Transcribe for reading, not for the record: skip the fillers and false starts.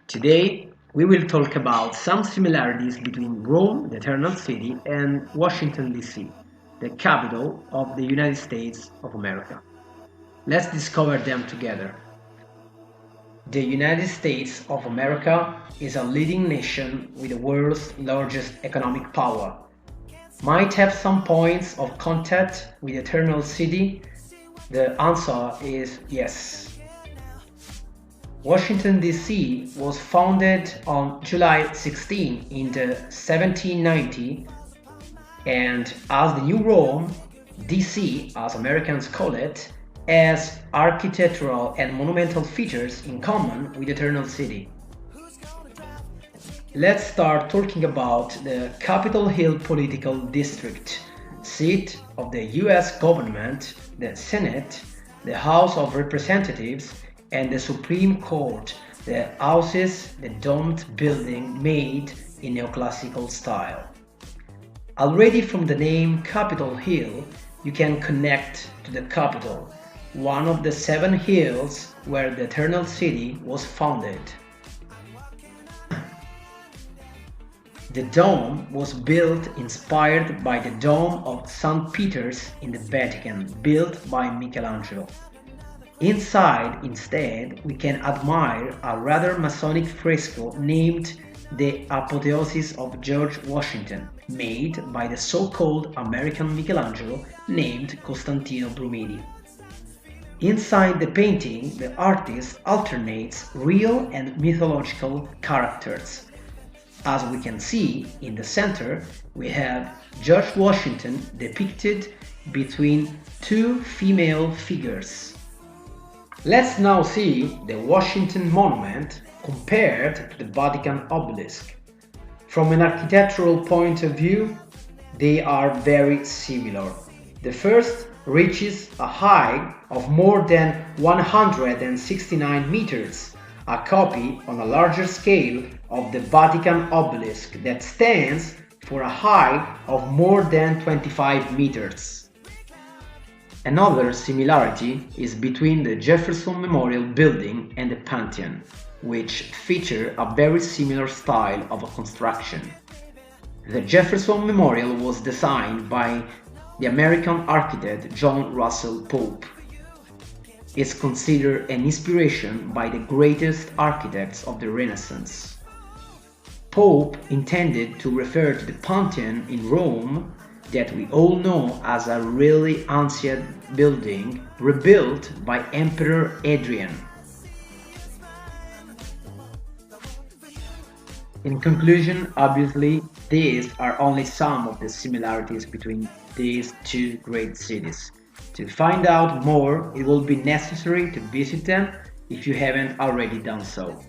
Today, we will talk about some similarities between Rome, the Eternal City, and Washington, D.C., the capital of the United States of America. Let's discover them together. The United States of America is a leading nation with the world's largest economic power. Might have some points of contact with the Eternal City? The answer is yes. Washington, D.C. was founded on July 16 in the 1790 and as the New Rome, D.C., as Americans call it, has architectural and monumental features in common with Eternal City. Let's start talking about the Capitol Hill Political District, seat of the US government, the Senate, the House of Representatives, and the Supreme Court. The houses, the domed building made in neoclassical style. Already from the name Capitol Hill, you can connect to the Capitol, one of the 7 hills where the Eternal City was founded. The dome was built inspired by the Dome of St. Peter's in the Vatican, built by Michelangelo. Inside, instead, we can admire a rather Masonic fresco named The Apotheosis of George Washington, made by the so-called American Michelangelo named Costantino Brumidi. Inside the painting, the artist alternates real and mythological characters. As we can see, in the center, we have George Washington depicted between 2 female figures. Let's now see the Washington Monument compared to the Vatican obelisk. From an architectural point of view, they are very similar. The first reaches a height of more than 169 meters, a copy on a larger scale of the Vatican obelisk that stands for a height of more than 25 meters. Another similarity is between the Jefferson Memorial Building and the Pantheon, which feature a very similar style of construction. The Jefferson Memorial was designed by the American architect John Russell Pope. It's considered an inspiration by the greatest architects of the Renaissance. Pope intended to refer to the Pantheon in Rome that we all know as a really ancient building rebuilt by Emperor Adrian. In conclusion, obviously, these are only some of the similarities between these 2 great cities. To find out more, it will be necessary to visit them if you haven't already done so.